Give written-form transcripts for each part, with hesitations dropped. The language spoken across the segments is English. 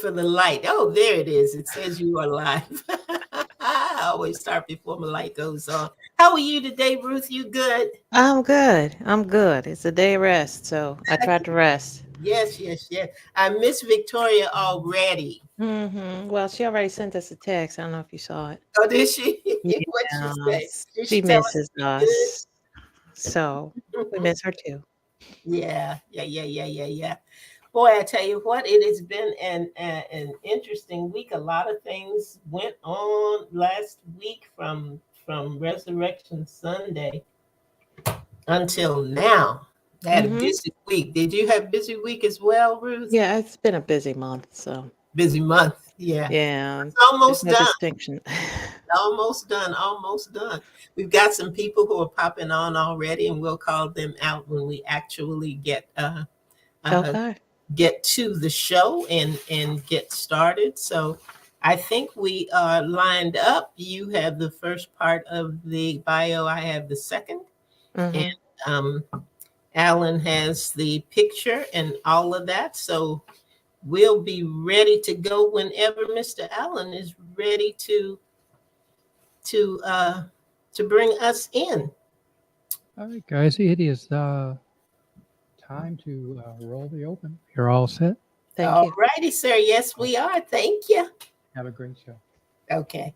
For the light. Oh, there it is. It says you are live. I always start before my light goes on. How are you today, Ruth? You good? I'm good. I'm good. It's a day rest, so I tried to rest. Yes, yes, yes. I miss Victoria already. Well, she already sent us a text. I don't know if you saw it. Oh, did she? What'd she say? Yes, Did she she tell us misses she's us, so we good? miss her too. Yeah, yeah, yeah, yeah, yeah, yeah. Boy, I tell you what, it has been an interesting week. A lot of things went on last week from Resurrection Sunday until now. I had a hmm busy week. Did you have a busy week as well, Ruth? Yeah, it's been a busy month, so Busy month. Yeah. yeah, It's there's almost no done. distinction. Almost done. Almost done. We've got some people who are popping on already, and we'll call them out when we actually uh, Okay. get to the show and get started. So I think we are lined up. You have the first part of the bio. I have the second, and hmm um, Alan has the picture and all of that. So we'll be ready to go whenever Mr. Allen is ready to uh, to bring us in. All right, guys, it is time to roll the open. You're all set. Thank All you. righty, sir. Yes, Oh, we are. Thank you. have a great show. Okay.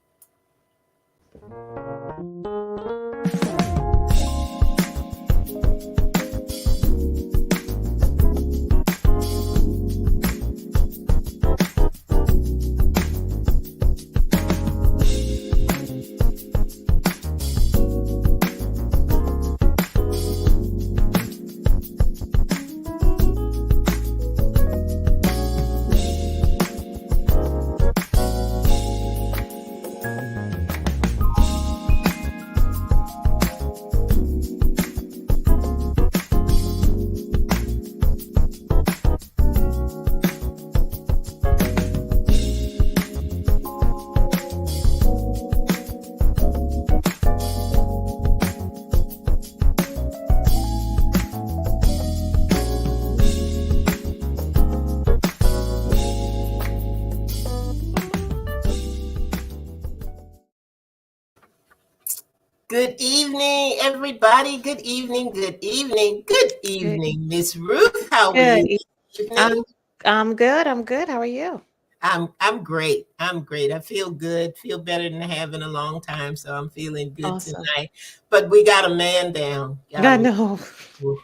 Good evening, everybody. Good evening. Good evening. Good Good. evening, Miss Ruth. How are Good. you this evening? I'm I'm good. I'm good. How are you? I'm great. I'm great. I feel good. Feel better than having a long time, so I'm feeling good Awesome. tonight. But we got a man down. Got I a know. oof,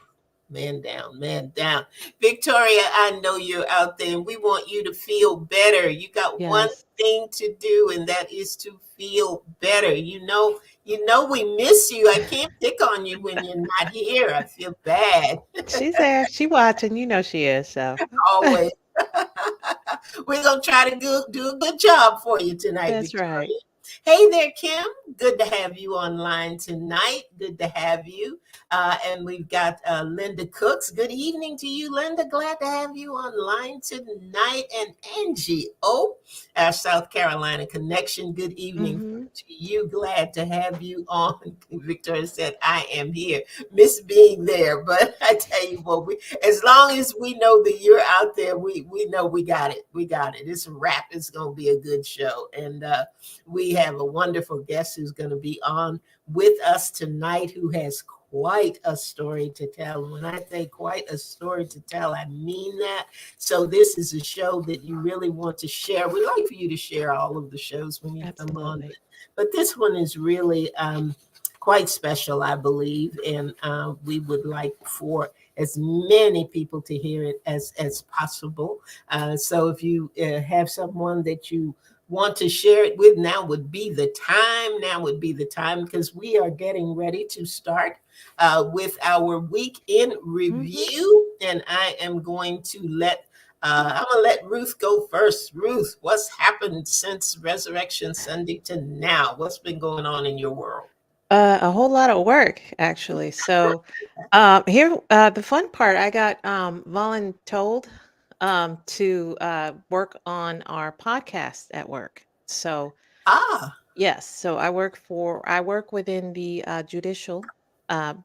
man down. Man down. Victoria, I know you're out there, and we want you to feel better. You got one Yes. thing to do, and that is to feel better. You know we miss you. I can't pick on you when you're not here. I feel bad. She's there. She watching. You know she is. So Always. We're gonna try to do a good job for you tonight, that's right. Victoria. Hey there, Kim. Good to have you online tonight. Good to have you. And we've got Linda Cooks. Good evening to you, Linda. Glad to have you online tonight. And Angie O, our South Carolina connection. Good evening hmm to you. Glad to have you on. Victoria said, I am here. Miss being there, but I tell you what, as long as we know that you're out there, we know we got it. We got it. It's a wrap. It's going to be a good show, and we have a wonderful guest who's going to be on with us tonight, who has quite a story to tell. When I say quite a story to tell, I mean that. So this is a show that you really want to share. We'd like for you to share all of the shows when you come on, Absolutely. but this one is really quite special, I believe, and we would like for as many people to hear it as possible. So if you have someone that you want to share it with, now would be the time. Now would be the time, because we are getting ready to start with our week in hmm review, and I am going to let. I'm gonna let Ruth go first. Ruth, what's happened since Resurrection Sunday to now? What's been going on in your world? A whole lot of work, actually. So, here, the fun part, I got voluntold to work on our podcast at work. So, Ah, yes, so I work within the judicial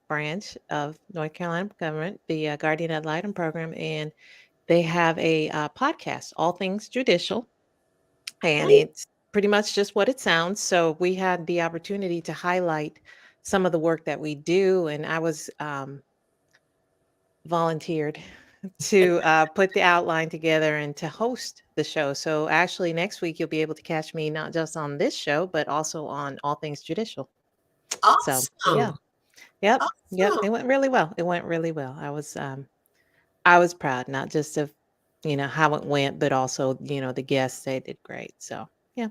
branch of North Carolina government, the Guardian Ad Litem program, and they have a podcast, All Things Judicial, and Oh, it's pretty much just what it sounds. So we had the opportunity to highlight some of the work that we do, and I was volunteered to put the outline together and to host the show. So actually, next week you'll be able to catch me not just on this show, but also on All Things Judicial. So yeah, awesome. yep. Awesome. It went really well. It went really well. I was proud, not just of how it went, but also the guests. They did great. So yeah,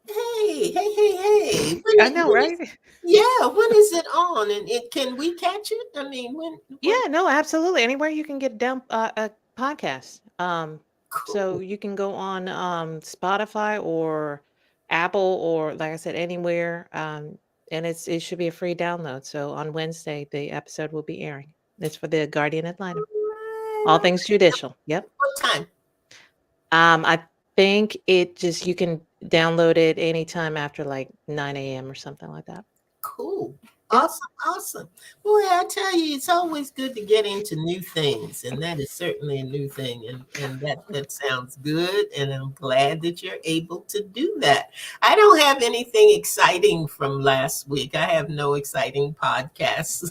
Hey, hey, hey, hey. I know, right? Yeah, when is it on? And can we catch it? I mean, when Yeah, no, absolutely. Anywhere you can get down a podcast. So cool. you can go on Spotify or Apple or like I said, anywhere. And it should be a free download. So on Wednesday, the episode will be airing. It's for the Guardian ad All litem. right, All all things judicial. Yep. right. What time? I think you can download it anytime after like 9 a.m. or something like that. Cool. Yep. Awesome. Awesome. Boy, I tell you, it's always good to get into new things, and that is certainly a new thing. And that sounds good. And I'm glad that you're able to do that. I don't have anything exciting from last week. I have no exciting podcasts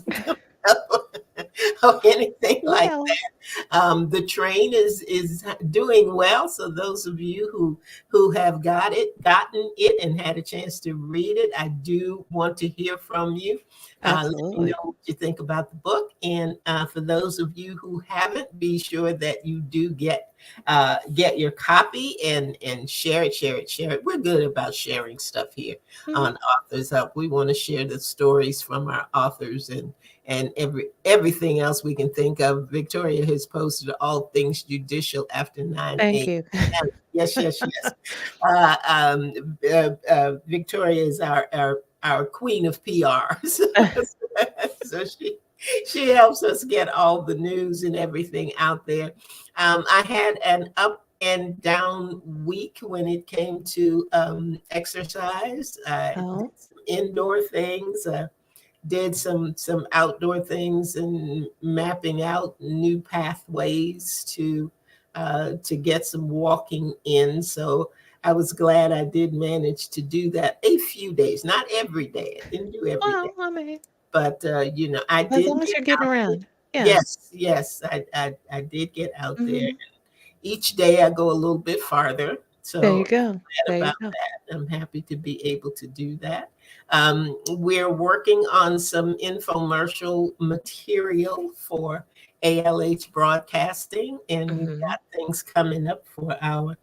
or anything like Well, the train is doing well. So those of you who have gotten it, and had a chance to read it, I do want to hear from you. Let me know absolutely. what you think about the book. And for those of you who haven't, be sure that you do get your copy and share it, share it, share it. We're good about sharing stuff here Mhm. on Authors Up. We want to share the stories from our authors and everything else we can think of. Victoria has posted All Things Judicial after 9 Thank you. a.m. Yes, yes, yes. Victoria is our queen of PR. So she helps us get all the news and everything out there. I had an up and down week when it came to exercise. I did Oh, some indoor things. Did some outdoor things and mapping out new pathways to get some walking in. So I was glad I did manage to do that a few days, not every day. I didn't do every day, well, I mean, but I as did long as get you're getting out there. around. Yeah. Yes, yes, I did get out there. Mhm. Each day I go a little bit farther. There you So go. glad There you about go. that. I'm happy to be able to do that. We're working on some infomercial material for ALH Broadcasting, and we've Mhm. got things coming up for our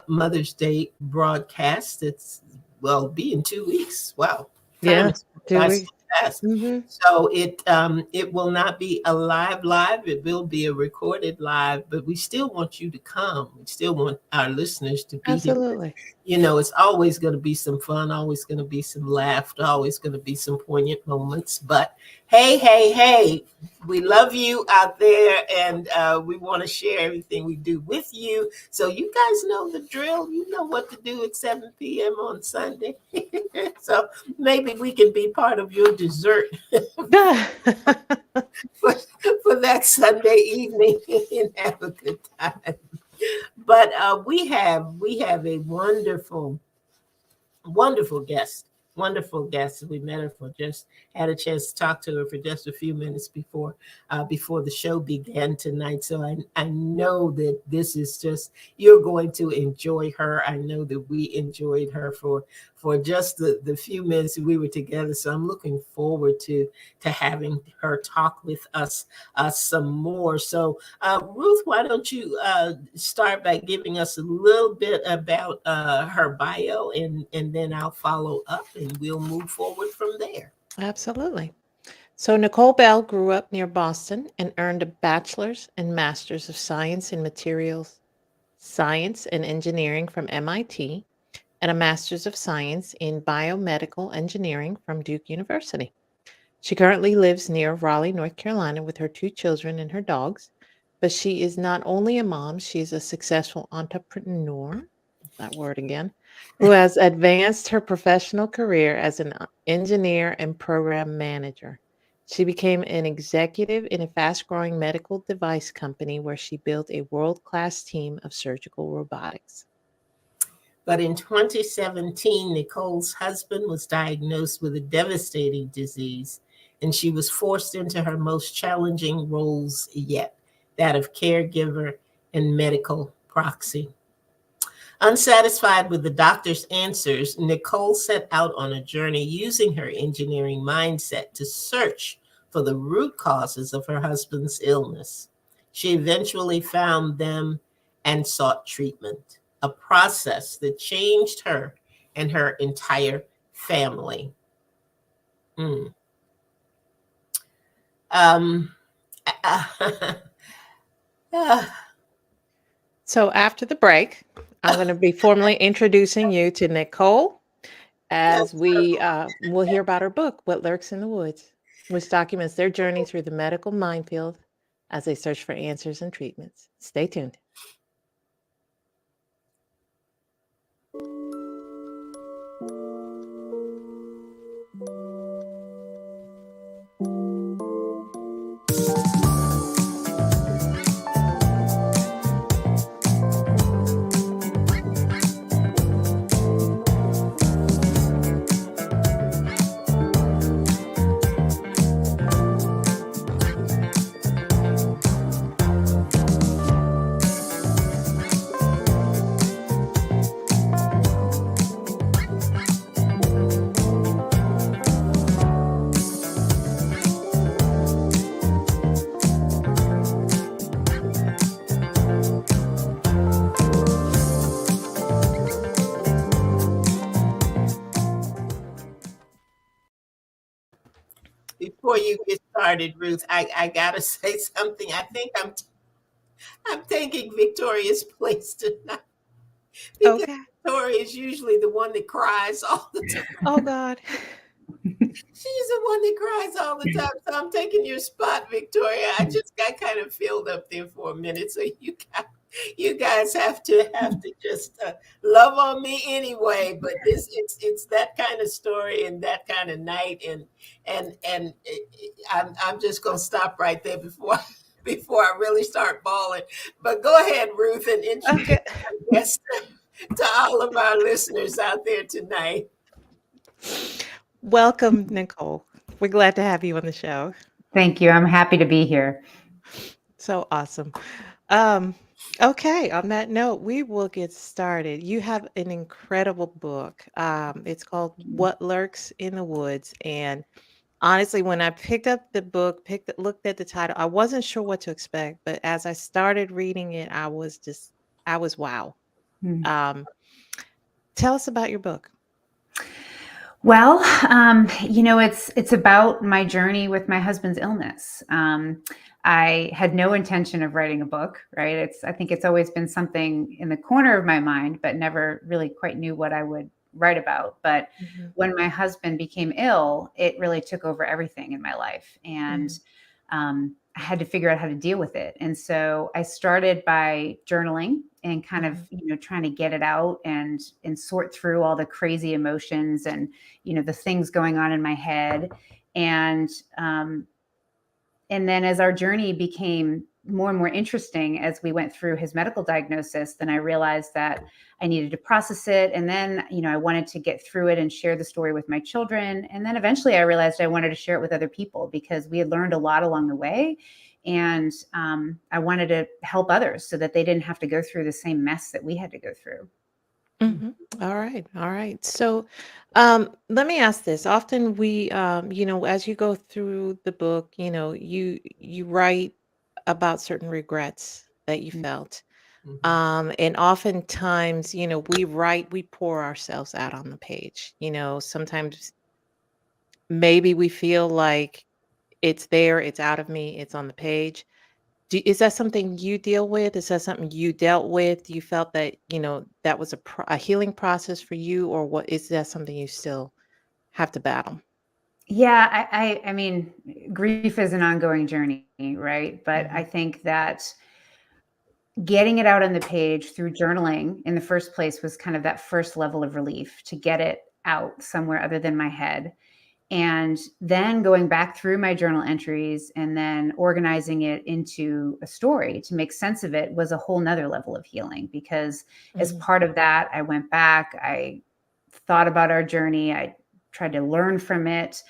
Mother's Day broadcast. Well, be in 2 weeks. Wow, time Yeah. is going Do by so we? fast. Mhm. So it will not be a live. It will be a recorded live, but we still want you to come. We still want our listeners to be here. Absolutely. It's always going to be some fun, always going to be some laughter, always going to be some poignant moments. But hey, hey, hey, we love you out there, and we want to share everything we do with you. So you guys know the drill. You know what to do at 7 p.m. on Sunday. So maybe we can be part of your dessert for, for that Sunday evening and have a good time. But we have a wonderful guest. Wonderful guest. We met her for just had a chance to talk to her for just a few minutes before the show began tonight. So I know that this is just you're going to enjoy her. I know that we enjoyed her for just the few minutes that we were together. So I'm looking forward to having her talk with us some more. So Ruth, why don't you start by giving us a little bit about her bio, and then I'll follow up and we'll move forward from there. Absolutely. So Nicole Bell grew up near Boston and earned a bachelor's and master's of science in materials science and engineering from MIT and a master's of science in biomedical engineering from Duke University. She currently lives near Raleigh, North Carolina with her 2 children and her dogs. But she is not only a mom, she's a successful entrepreneur, that word again, who has advanced her professional career as an engineer and program manager. She became an executive in a fast growing medical device company where she built a world class team of surgical robotics. But in 2017, Nicole's husband was diagnosed with a devastating disease, and she was forced into her most challenging roles yet, that of caregiver and medical proxy. Unsatisfied with the doctor's answers, Nicole set out on a journey using her engineering mindset to search for the root causes of her husband's illness. She eventually found them and sought treatment, a process that changed her and her entire family. Mm. Um, So after the break, I'm going to be formally introducing you to Nicole as we will hear about her book, What Lurks in the Woods, which documents their journey through the medical minefield as they search for answers and treatments. Stay tuned. Before you get started, Ruth, I gotta say something. I think I'm taking Victoria's place tonight because Okay. Victoria is usually the one that cries all the time. Oh, God. She's the one that cries all the time. So I'm taking your spot, Victoria. I just got kind of filled up there for a minute. So you guys have to just love on me anyway. But it's that kind of story and that kind of night, I'm just gonna stop right there before I really start bawling. But go ahead, Ruth, and introduce Okay. our guest to all of our listeners out there tonight. Welcome, Nicole. We're glad to have you on the show. Thank you. I'm happy to be here. So awesome. Okay, on that note, we will get started. You have an incredible book. It's called What Lurks in the Woods. And honestly, when I picked up the book, looked at the title, I wasn't sure what to expect. But as I started reading it, I was wow. Hmm. Tell us about your book. Well, it's about my journey with my husband's illness. I had no intention of writing a book, right? I think it's always been something in the corner of my mind, but never really quite knew what I would write about. But when my husband became ill, it really took over everything in my life. And I had to figure out how to deal with it. And so I started by journaling and kind of, trying to get it out and sort through all the crazy emotions and, the things going on in my head. And then as our journey became more and more interesting as we went through his medical diagnosis, then I realized that I needed to process it. And then, I wanted to get through it and share the story with my children. And then eventually I realized I wanted to share it with other people because we had learned a lot along the way. And I wanted to help others so that they didn't have to go through the same mess that we had to go through. All right. So, let me ask this. Often we, as you go through the book, you write about certain regrets that you felt. And oftentimes, we pour ourselves out on the page. Sometimes maybe we feel like it's there, it's out of me, it's on the page. Is that something you deal with? Is that something you dealt with? You felt that, that was a healing process for you, or what is that something you still have to battle? Yeah, I mean, grief is an ongoing journey, right? But I think that getting it out on the page through journaling in the first place was kind of that first level of relief to get it out somewhere other than my head. And then going back through my journal entries and then organizing it into a story to make sense of it was a whole nother level of healing, because as part of that, I went back, I thought about our journey, I tried to learn from it,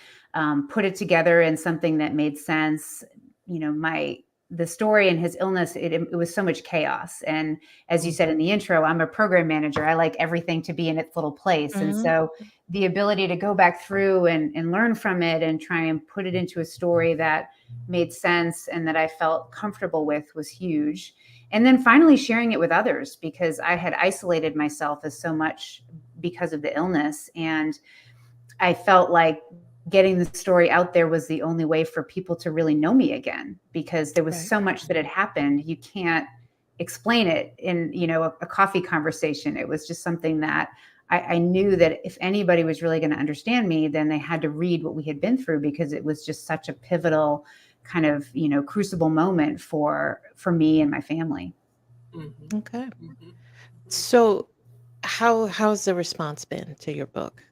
put it together in something that made sense. You know, the story and his illness, it was so much chaos. And as you said in the intro, I'm a program manager. I like everything to be in its little place. And so the ability to go back through and learn from it and try and put it into a story that made sense and that I felt comfortable with was huge. And then finally sharing it with others, because I had isolated myself as so much because of the illness. And I felt like getting the story out there was the only way for people to really know me again, because there was so much that had happened. You can't explain it in, you know, a coffee conversation. It was just something that I knew that if anybody was really going to understand me, then they had to read what we had been through, because it was just such a pivotal kind of, you know, crucible moment for me and my family. Mm-hmm. Okay. Mm-hmm. So how's the response been to your book?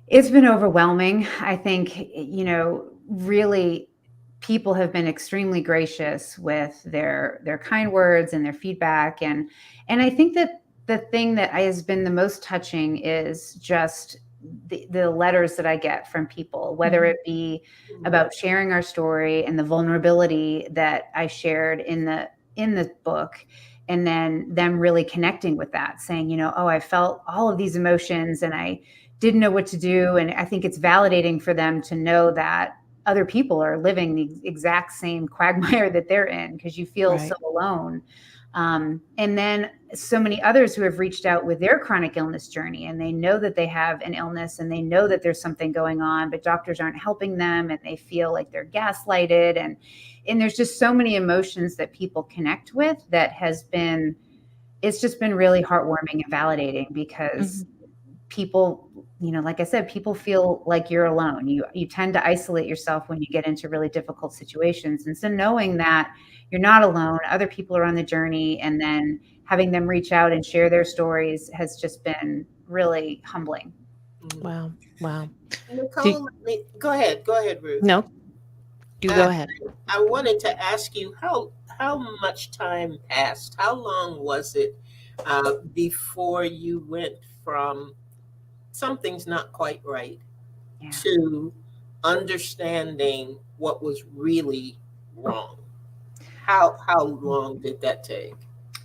It's been overwhelming. I think, you know, really people have been extremely gracious with their kind words and their feedback. And I think that the thing that has been the most touching is just the letters that I get from people, whether it be about sharing our story and the vulnerability that I shared in the book, and then them really connecting with that, saying, you know, oh, I felt all of these emotions and I didn't know what to do. And I think it's validating for them to know that other people are living the exact same quagmire that they're in, because you feel so alone. And then so many others who have reached out with their chronic illness journey, and they know that they have an illness and they know that there's something going on, but doctors aren't helping them and they feel like they're gaslighted. And there's just so many emotions that people connect with that it's just been really heartwarming and validating, because people, you know, like I said, people feel like you're alone. You tend to isolate yourself when you get into really difficult situations. And so knowing that you're not alone, other people are on the journey, and then having them reach out and share their stories has just been really humbling. Wow. Nicole, go ahead, Ruth. No, you go ahead. I wanted to ask you how much time passed? How long was it before you went from something's not quite right to understanding what was really wrong? How long did that take?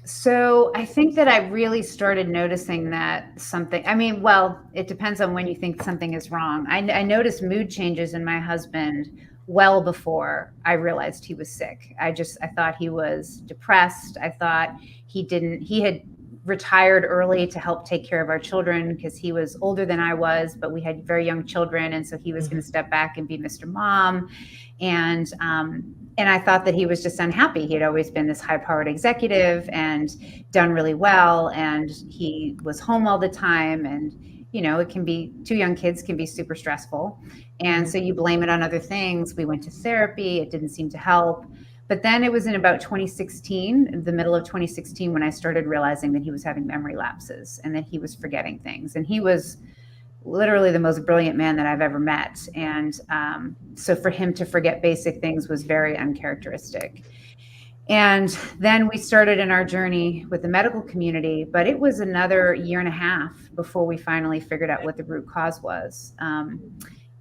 So I think that I really started noticing that something, I mean, well, it depends on when you think something is wrong. I noticed mood changes in my husband well before I realized he was sick. I thought he was depressed. I thought he had retired early to help take care of our children, because he was older than I was, but we had very young children. And so he was going to step back and be Mr. Mom. And I thought that he was just unhappy. He had always been this high-powered executive and done really well. And he was home all the time. And, you know, two young kids can be super stressful. And so you blame it on other things. We went to therapy. It didn't seem to help. But then it was in about 2016, the middle of 2016, when I started realizing that he was having memory lapses and that he was forgetting things. And he was literally the most brilliant man that I've ever met. And so for him to forget basic things was very uncharacteristic. And then we started in our journey with the medical community, but it was another year and a half before we finally figured out what the root cause was.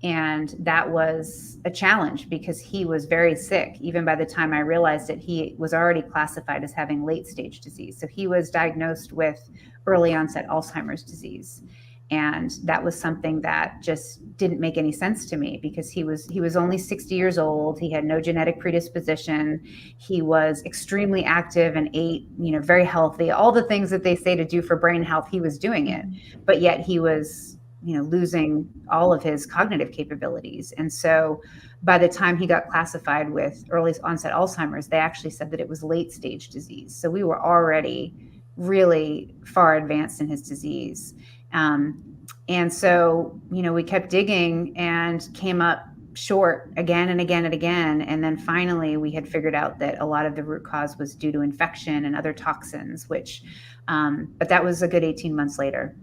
And that was a challenge, because he was very sick. Even by the time I realized it, he was already classified as having late stage disease. So he was diagnosed with early onset Alzheimer's disease. And that was something that just didn't make any sense to me, because he was only 60 years old. He had no genetic predisposition. He was extremely active and ate, you know, very healthy. All the things that they say to do for brain health, he was doing it. But yet he was, you know, losing all of his cognitive capabilities. And so by the time he got classified with early onset Alzheimer's, they actually said that it was late stage disease. So we were already really far advanced in his disease. And so, you know, we kept digging and came up short again and again and again. And then finally we had figured out that a lot of the root cause was due to infection and other toxins, but that was a good 18 months later.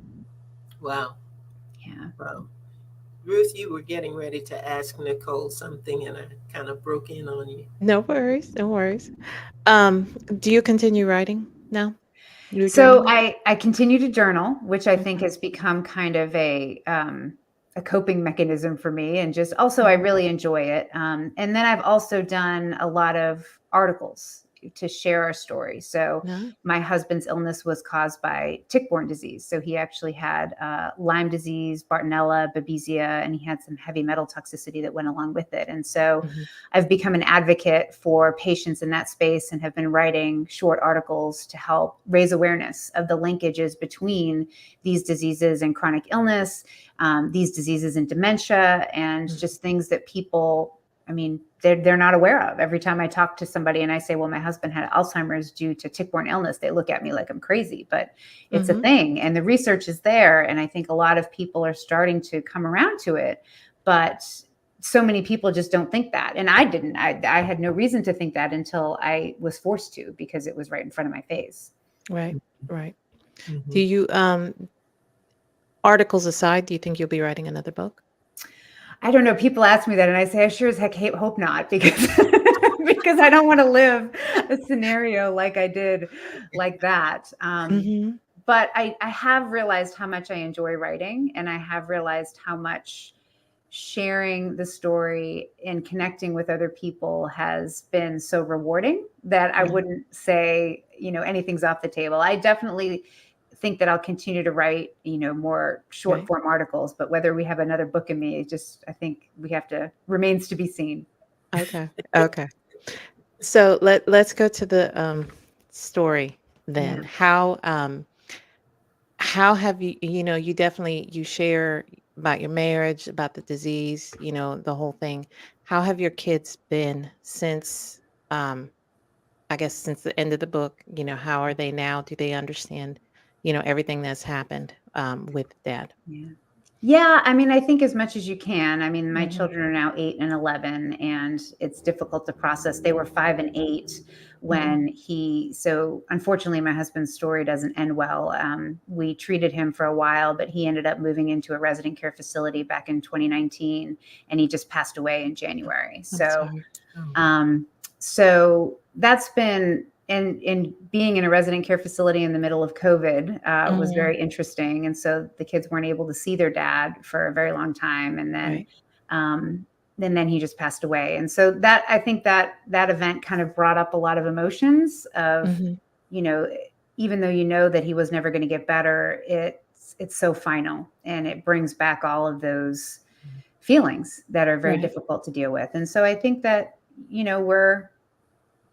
Wow. Yeah. Wow. Ruth, you were getting ready to ask Nicole something, and I kind of broke in on you. No worries, no worries. Do you continue writing now? You're So journaling? I continue to journal, which I think Mhm, has become kind of a coping mechanism for me, and just also I really enjoy it. And then I've also done a lot of articles to share our story. So no. my husband's illness was caused by tick-borne disease. So he actually had Lyme disease, Bartonella, Babesia, and he had some heavy metal toxicity that went along with it. And so Mhm, I've become an advocate for patients in that space and have been writing short articles to help raise awareness of the linkages between these diseases and chronic illness, these diseases and dementia, and mhm, just things that people, I mean, they're not aware of. Every time I talk to somebody and I say, well, my husband had Alzheimer's due to tick-borne illness, they look at me like I'm crazy, but it's a mhm. thing and the research is there. And I think a lot of people are starting to come around to it, but so many people just don't think that. And I didn't. I had no reason to think that until I was forced to, because it was right in front of my face. Right, right. Do Mhm. you, articles aside, do you think you'll be writing another book? I don't know. People ask me that, and I say, I sure as heck hope not, because because I don't want to live a scenario like I did, like that. Mhm, But I have realized how much I enjoy writing, and I have realized how much sharing the story and connecting with other people has been so rewarding that I right, wouldn't say, anything's off the table. I definitely think that I'll continue to write, more short right. form articles, but whether we have another book in me, I think we have to, remains to be seen. Okay, okay. So let's go to the, story Yeah. then. How have you, you definitely, you share about your marriage, about the disease, the whole thing. How have your kids been since, um, I guess since the end of the book? How are they now? Do they understand, everything that's happened, with dad? Yeah. Yeah, I mean, I think as much as you can. I mean, my Mhm, children are now 8 and 11, and it's difficult to process. They were 5 and 8 mhm, so unfortunately, my husband's story doesn't end well. We treated him for a while, but he ended up moving into a resident care facility back in 2019, and he just passed away in January. I'm So sorry. Oh, um, so that's been in being in a resident care facility in the middle of COVID was Mhm, very interesting. And so the kids weren't able to see their dad for a very long time. right. Um, and then he just passed away. And so that, I think that event kind of brought up a lot of emotions of, Mhm, you know, even though you know that he was never going to get better, it's so final, and it brings back all of those feelings that are very right. difficult to deal with. And so I think that,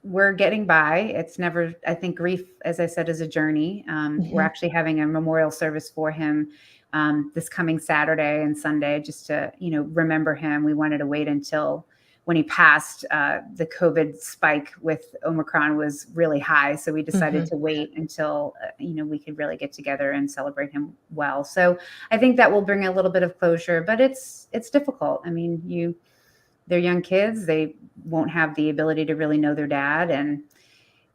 we're getting by. It's never, I think grief, as I said, is a journey. We're Mhm, actually having a memorial service for him this coming Saturday and Sunday, just to, remember him. We wanted to wait until when he passed. The COVID spike with Omicron was really high. So we decided mhm, to wait until, we could really get together and celebrate him well. So I think that will bring a little bit of closure, but it's difficult. I mean, they're young kids. They won't have the ability to really know their dad, and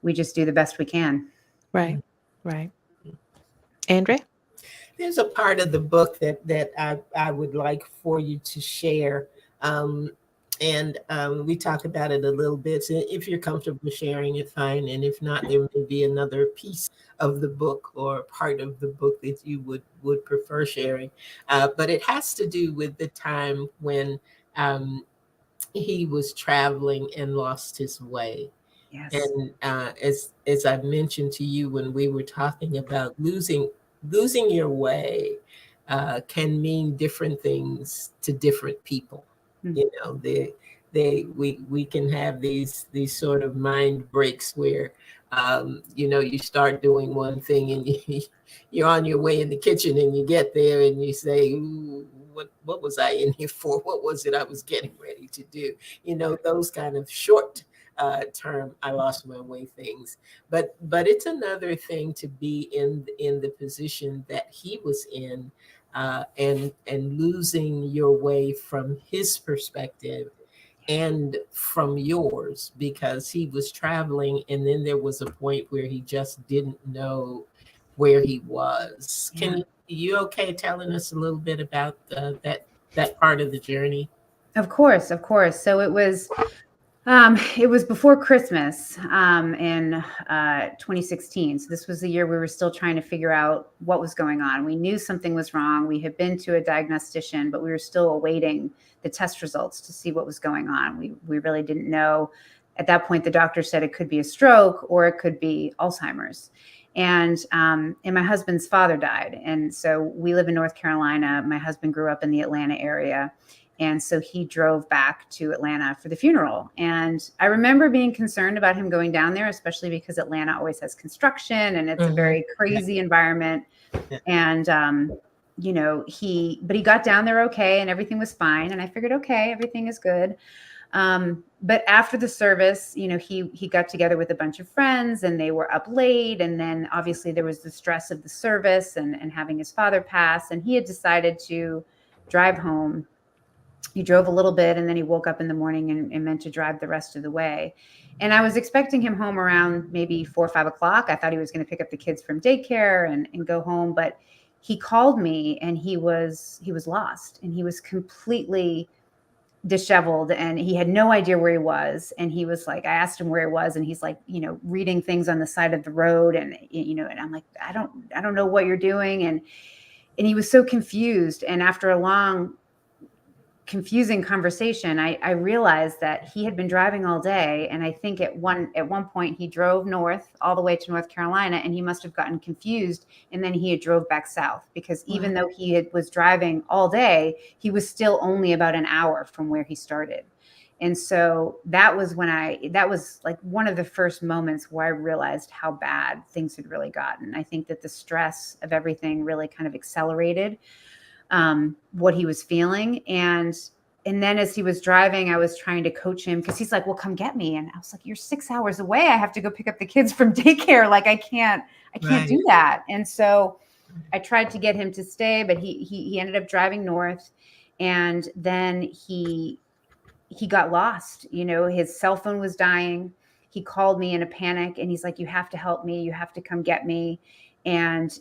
we just do the best we can. right, right. Andrea? there's a part of the book that I would like for you to share. Um, and we talk about it a little bit. So if you're comfortable sharing it, fine. And if not, there may be another piece of the book or part of the book that you would prefer sharing. But it has to do with the time when um, he was traveling and lost his way. Yes. And as I mentioned to you when we were talking about losing your way, can mean different things to different people. Mm. You know, we can have these sort of mind breaks where you start doing one thing and you're on your way in the kitchen and you get there and you say, "Ooh, what was I in here for? What was it I was getting ready to do?" Those kind of short term I lost my way things. But it's another thing to be in the position that he was in, and losing your way from his perspective and from yours, because he was traveling and then there was a point where he just didn't know where he was. Yeah. You okay telling us a little bit about that that part of the journey? Of course, of course. So it was before Christmas in 2016. So this was the year we were still trying to figure out what was going on. We knew something was wrong. We had been to a diagnostician, but we were still awaiting the test results to see what was going on. We really didn't know. At that point, the doctor said it could be a stroke or it could be Alzheimer's. And my husband's father died. And so we live in North Carolina. My husband grew up in the Atlanta area. And so he drove back to Atlanta for the funeral. And I remember being concerned about him going down there, especially because Atlanta always has construction and it's a very crazy environment. And, but he got down there okay and everything was fine. And I figured, okay, everything is good. But after the service, he got together with a bunch of friends and they were up late. And then obviously there was the stress of the service and having his father pass. And he had decided to drive home. He drove a little bit and then he woke up in the morning and meant to drive the rest of the way. And I was expecting him home around maybe 4 or 5 o'clock. I thought he was going to pick up the kids from daycare and go home. But he called me and he was lost and he was completely disheveled and he had no idea where he was. And he was like, I asked him where he was and he's like, reading things on the side of the road. And, and I'm like, I don't know what you're doing. And he was so confused. And after a long, confusing conversation, I realized that he had been driving all day. And I think at one point he drove north all the way to North Carolina and he must have gotten confused. And then he had drove back south because even though he was driving all day, he was still only about an hour from where he started. And so that was like one of the first moments where I realized how bad things had really gotten. I think that the stress of everything really kind of accelerated what he was feeling. And then as he was driving, I was trying to coach him because he's like, well, come get me. And I was like, you're 6 hours away. I have to go pick up the kids from daycare. Like I can't do that. And so I tried to get him to stay, but he ended up driving north. And then he got lost. His cell phone was dying. He called me in a panic and he's like, you have to help me. You have to come get me. And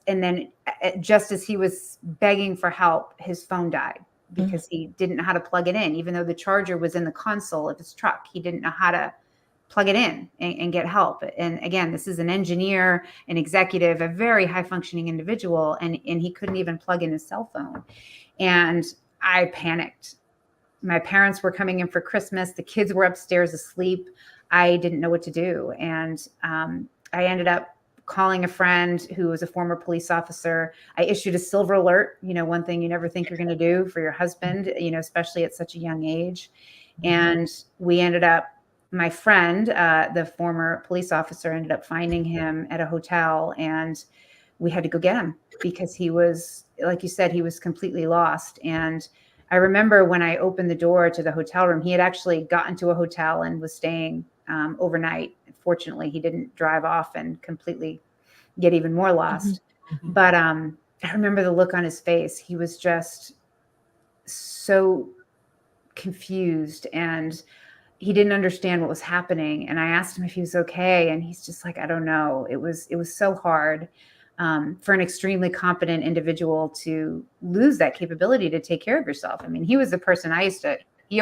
then just as he was begging for help, his phone died because he didn't know how to plug it in, even though the charger was in the console of his truck. He didn't know how to plug it in and get help. And again, this is an engineer, an executive, a very high functioning individual. And he couldn't even plug in his cell phone. And I panicked. My parents were coming in for Christmas. The kids were upstairs asleep. I didn't know what to do. And I ended up calling a friend who was a former police officer. I issued a silver alert, one thing you never think you're going to do for your husband, especially at such a young age. And we ended up, my friend, the former police officer, ended up finding him at a hotel and we had to go get him because he was, like you said, he was completely lost. And I remember when I opened the door to the hotel room, he had actually gotten to a hotel and was staying overnight. Fortunately, he didn't drive off and completely get even more lost. But I remember the look on his face. He was just so confused and he didn't understand what was happening. And I asked him if he was okay. And he's just like, I don't know. It was so hard for an extremely competent individual to lose that capability to take care of yourself. I mean, he was the person he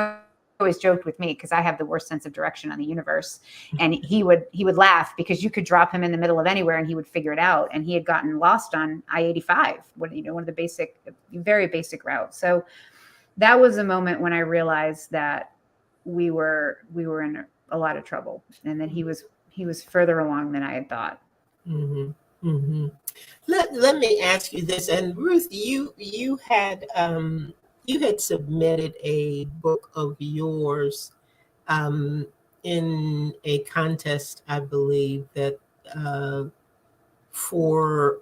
always joked with me because I have the worst sense of direction on the universe. And he would laugh because you could drop him in the middle of anywhere and he would figure it out. And he had gotten lost on I-85, one of the very basic routes. So that was a moment when I realized that we were in a lot of trouble and that he was further along than I had thought. Let me ask you this. And Ruth, you had submitted a book of yours in a contest, I believe, that for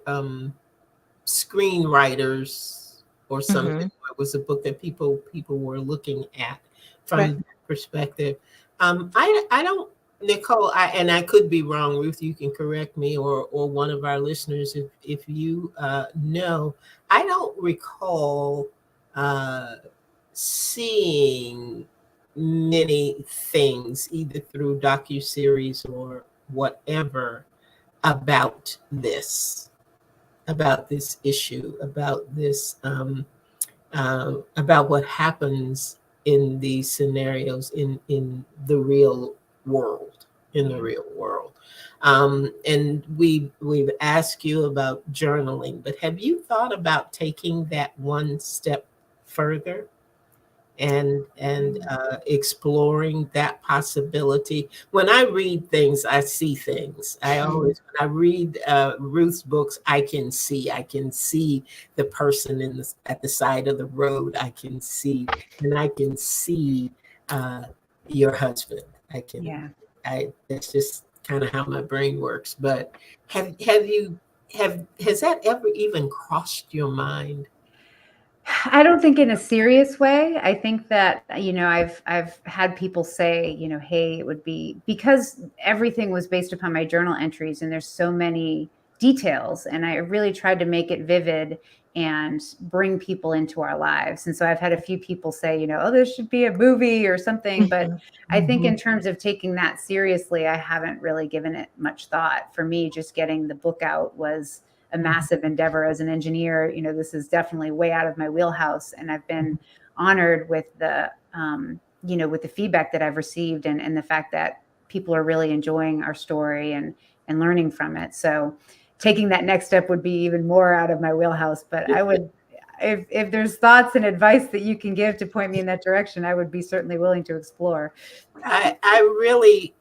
screenwriters or something. It was a book that people were looking at from that perspective. I don't, Nicole, and I could be wrong, Ruth, you can correct me, or one of our listeners if you know. I don't recall seeing many things either through docuseries or whatever about this issue, about this about what happens in these scenarios in the real world, in the real world. And we've asked you about journaling, but have you thought about taking that one step further and exploring that possibility? When I read things, I see things. I always, when I read Ruth's books, I can see the person at the side of the road. I can see, and I can see uh, your husband. I can, Yeah. that's just kind of how my brain works. But have you, has that ever even crossed your mind? I don't think in a serious way. I think that, I've had people say, hey, it would be because everything was based upon my journal entries and there's so many details, and I really tried to make it vivid and bring people into our lives. And so I've had a few people say, oh, this should be a movie or something. But I think in terms of taking that seriously, I haven't really given it much thought. For me, just getting the book out was a massive endeavor. As an engineer, this is definitely way out of my wheelhouse. And I've been honored with with the feedback that I've received, and the fact that people are really enjoying our story and learning from it. So taking that next step would be even more out of my wheelhouse. But I would, if there's thoughts and advice that you can give to point me in that direction, I would be certainly willing to explore. I really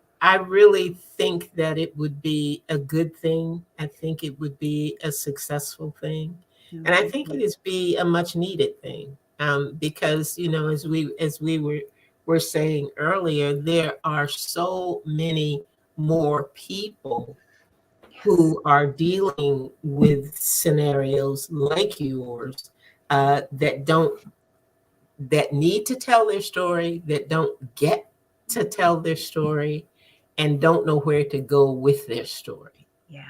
think that it would be a good thing. I think it would be a successful thing, and I think it is be a much needed thing, because as we were saying earlier, there are so many more people who are dealing with scenarios like yours, that need to tell their story, that don't get to tell their story, and don't know where to go with their story. Yeah.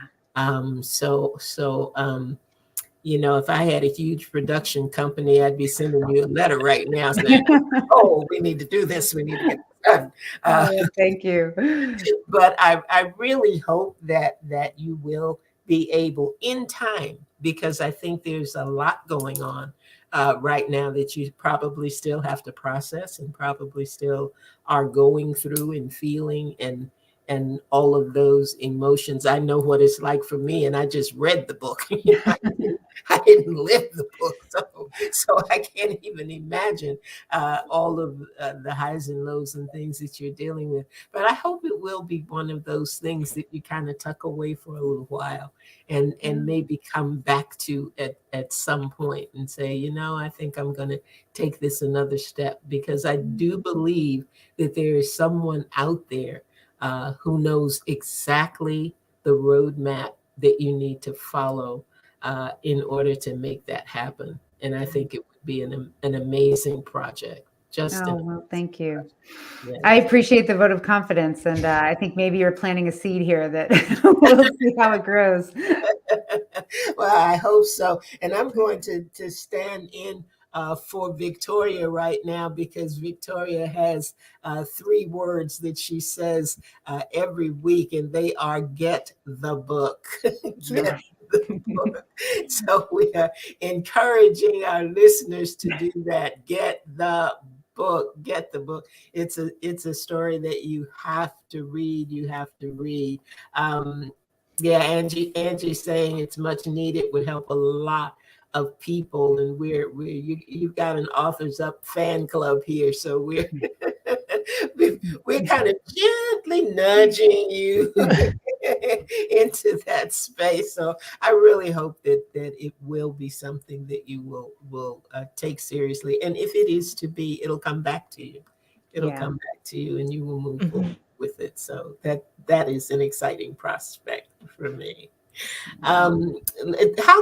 If I had a huge production company, I'd be sending you a letter right now saying, "Oh, we need to do this. We need to get this done." Thank you. But I really hope that you will be able in time, because I think there's a lot going on right now that you probably still have to process and probably still are going through and feeling and all of those emotions. I know what it's like for me, and I just read the book. I didn't live the book, so I can't even imagine all of the highs and lows and things that you're dealing with. But I hope it will be one of those things that you kind of tuck away for a little while and maybe come back to at some point and say, I think I'm going to take this another step, because I do believe that there is someone out there who knows exactly the roadmap that you need to follow in order to make that happen. And I think it would be an amazing project. Well, thank you. Yeah. I appreciate the vote of confidence, and I think maybe you're planting a seed here that we'll see how it grows. Well, I hope so. And I'm going to stand in for Victoria right now, because Victoria has 3 words that she says every week, and they are get the book. Get the book. So we are encouraging our listeners to do that. Get the book. Get the book. It's a story that you have to read. You have to read. Yeah, Angie's saying it's much needed, would help a lot of people, and you've got an Authors Up fan club here, so we're we're kind of gently nudging you into that space. So I really hope that it will be something that you will take seriously, and if it is to be, it'll come back to you. It'll come back to you, and you will move forward with it. So that is an exciting prospect for me. How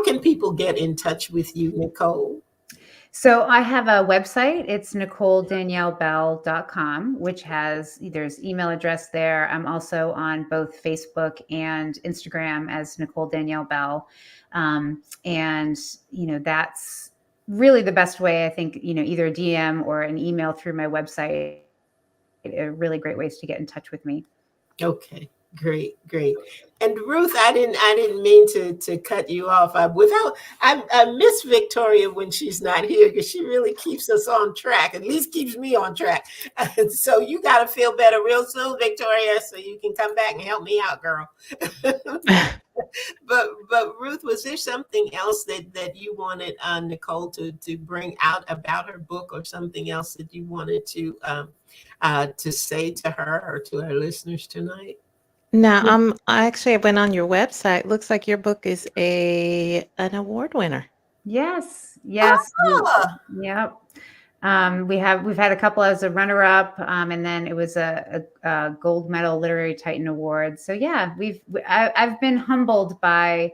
can people get in touch with you, Nicole? So I have a website. It's NicoleDanielleBell.com, which there's email address there. I'm also on both Facebook and Instagram as Nicole Danielle Bell. And that's really the best way. I think, either a DM or an email through my website are really great ways to get in touch with me. Okay. Great. And Ruth, I didn't mean to cut you off. I miss Victoria when she's not here because she really keeps us on track. At least keeps me on track. So you got to feel better real soon, Victoria, so you can come back and help me out, girl. But Ruth, was there something else that you wanted Nicole to bring out about her book, or something else that you wanted to say to her or to our listeners tonight? Now, I went on your website. Looks like your book is an award winner. Yes. Ah, Yep. We've had a couple as a runner-up, and then it was a gold medal Literary Titan Award. So yeah, I've been humbled by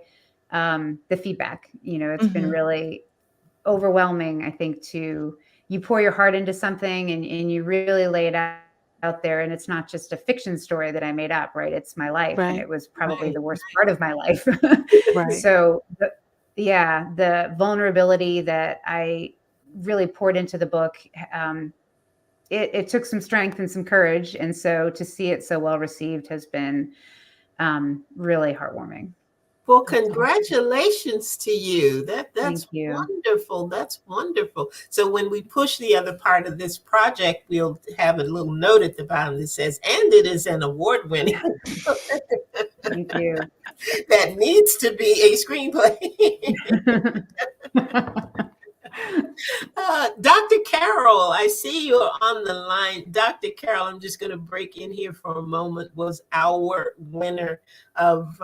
the feedback. It's been really overwhelming. I think you pour your heart into something and you really lay it out there, and it's not just a fiction story that I made up, right? It's my life, and it was probably the worst part of my life. Right. So the vulnerability that I really poured into the book, it took some strength and some courage, and so to see it so well received has been really heartwarming. Well, congratulations to you. That's Thank you. wonderful. That's wonderful. So when we push the other part of this project, we'll have a little note at the bottom that says, and it is an award winning. Thank you. That needs to be a screenplay. Dr. Carol, I see you're on the line. Dr. Carol, I'm just going to break in here for a moment, was our winner of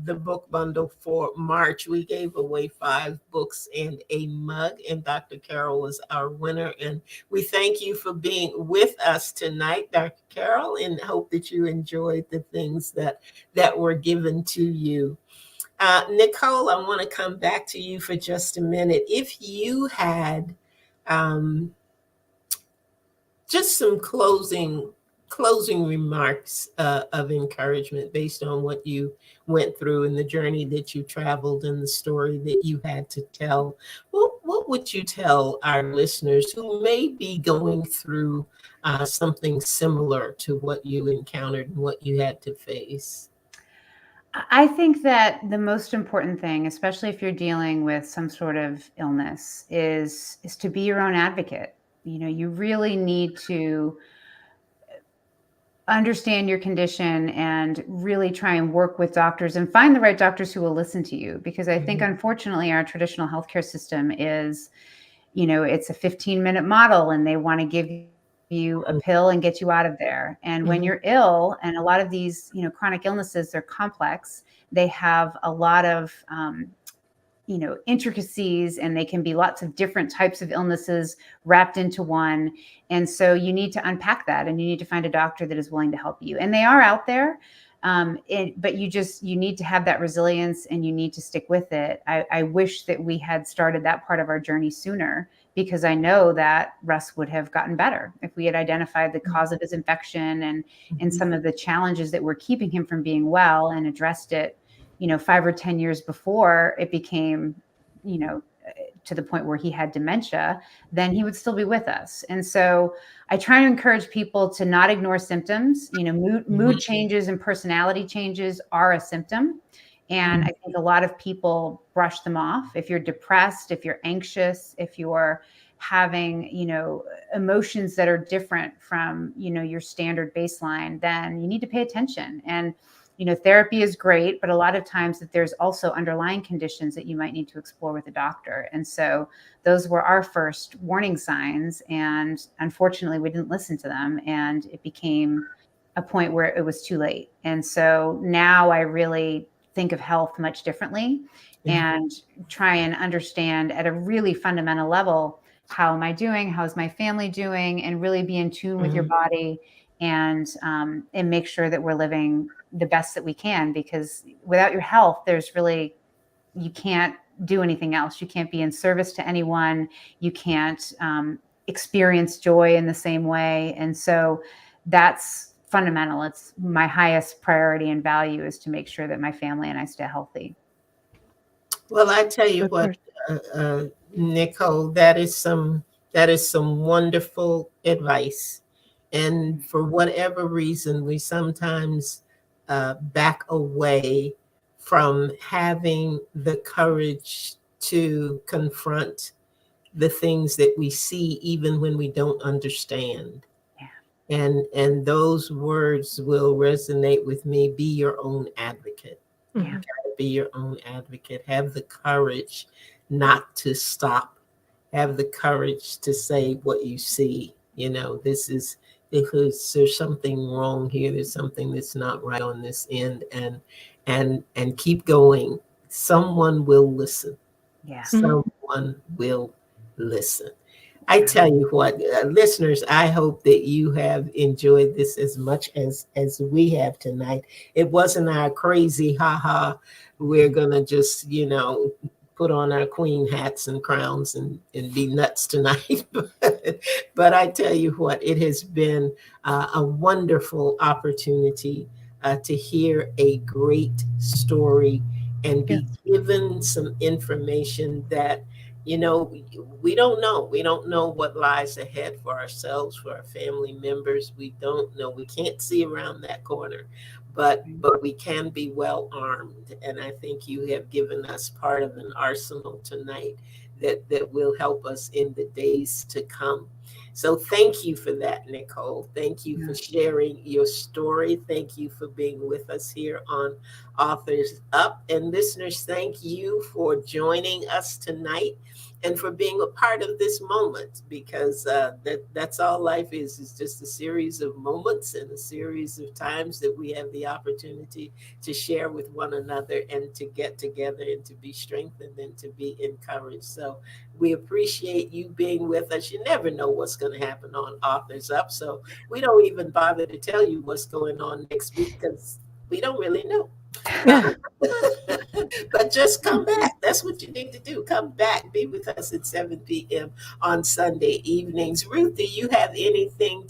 the book bundle for March. We gave away 5 books and a mug, and Dr. Carol was our winner. And we thank you for being with us tonight, Dr. Carol, and hope that you enjoyed the things that were given to you. Nicole, I want to come back to you for just a minute. If you had just some closing remarks of encouragement based on what you went through and the journey that you traveled and the story that you had to tell, what would you tell our listeners who may be going through something similar to what you encountered and what you had to face? I think that the most important thing, especially if you're dealing with some sort of illness, is to be your own advocate. You really need to understand your condition and really try and work with doctors and find the right doctors who will listen to you. Because I think, unfortunately, our traditional healthcare system is, it's a 15-minute model, and they want to give you a pill and get you out of there. And when you're ill, and a lot of these, chronic illnesses, they're complex. They have a lot of, intricacies, and they can be lots of different types of illnesses wrapped into one. And so you need to unpack that, and you need to find a doctor that is willing to help you. And they are out there. But you need to have that resilience, and you need to stick with it. I wish that we had started that part of our journey sooner, because I know that Russ would have gotten better if we had identified the cause of his infection and some of the challenges that were keeping him from being well, and addressed it, 5 or 10 years before it became, to the point where he had dementia. Then he would still be with us. And so I try to encourage people to not ignore symptoms. Mood changes and personality changes are a symptom. And I think a lot of people brush them off. If you're depressed, if you're anxious, if you're having, emotions that are different from, your standard baseline, then you need to pay attention. And, therapy is great, but a lot of times that there's also underlying conditions that you might need to explore with a doctor. And so those were our first warning signs. And unfortunately, we didn't listen to them. And it became a point where it was too late. And so now I really think of health much differently and try and understand at a really fundamental level, how am I doing? How is my family doing? And really be in tune with your body, and make sure that we're living the best that we can, because without your health, you can't do anything else. You can't be in service to anyone. You can't experience joy in the same way. And so that's fundamental. It's my highest priority and value, is to make sure that my family and I stay healthy. Well, I tell you what, Nicole, that is some wonderful advice. And for whatever reason, we sometimes back away from having the courage to confront the things that we see, even when we don't understand. And those words will resonate with me. Be your own advocate. Yeah. Be your own advocate. Have the courage not to stop. Have the courage to say what you see. You know, this is because there's something wrong here. There's something that's not right on this end, and keep going. Someone will listen. Yeah. Someone will listen. I tell you what, listeners, I hope that you have enjoyed this as much as we have tonight. It wasn't our crazy, haha, we're going to just, put on our queen hats and crowns and be nuts tonight. But I tell you what, it has been a wonderful opportunity to hear a great story and be given some information that, we don't know. We don't know what lies ahead for ourselves, for our family members. We don't know. We can't see around that corner, but we can be well armed. And I think you have given us part of an arsenal tonight that will help us in the days to come. So thank you for that, Nicole. Thank you for sharing your story. Thank you for being with us here on Authors Up. And listeners, thank you for joining us tonight and for being a part of this moment, because that's all life is just a series of moments and a series of times that we have the opportunity to share with one another and to get together and to be strengthened and to be encouraged. So we appreciate you being with us. You never know what's going to happen on Authors Up, so we don't even bother to tell you what's going on next week because we don't really know. But just come back. That's what you need to do. Come back. Be with us at 7 p.m. on Sunday evenings. Ruth, do you have anything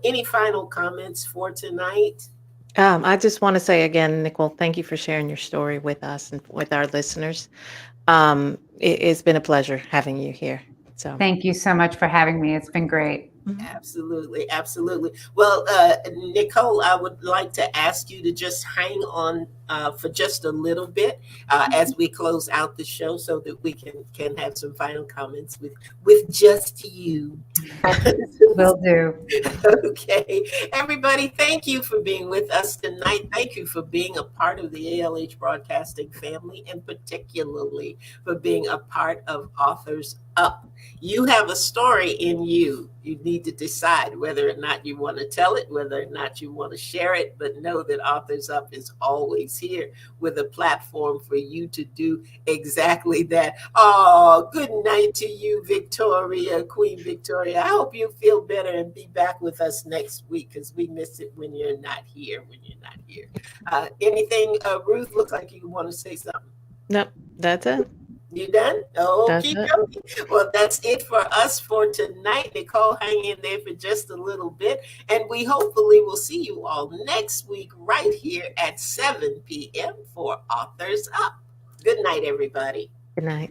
any final comments for tonight? I just want to say again, Nicole, thank you for sharing your story with us and with our listeners. It's been a pleasure having you here. So thank you so much for having me. It's been great. Absolutely. Absolutely. Well, Nicole, I would like to ask you to just hang on for just a little bit as we close out the show so that we can have some final comments with just you. Will do. Okay. Everybody, thank you for being with us tonight. Thank you for being a part of the ALH Broadcasting family, and particularly for being a part of Authors Up. You have a story in you. You need to decide whether or not you want to tell it, whether or not you want to share it, but know that Authors Up is always here with a platform for you to do exactly that. Oh, good night to you, Victoria, Queen Victoria. I hope you feel better and be back with us next week, because we miss it when you're not here. Anything, Ruth, looks like you want to say something. Nope, that's it. You done? Oh, That's keep it. going. Well, that's it for us for tonight. Nicole, hang in there for just a little bit. And we hopefully will see you all next week right here at 7 p.m. for Authors Up. Good night, everybody. Good night.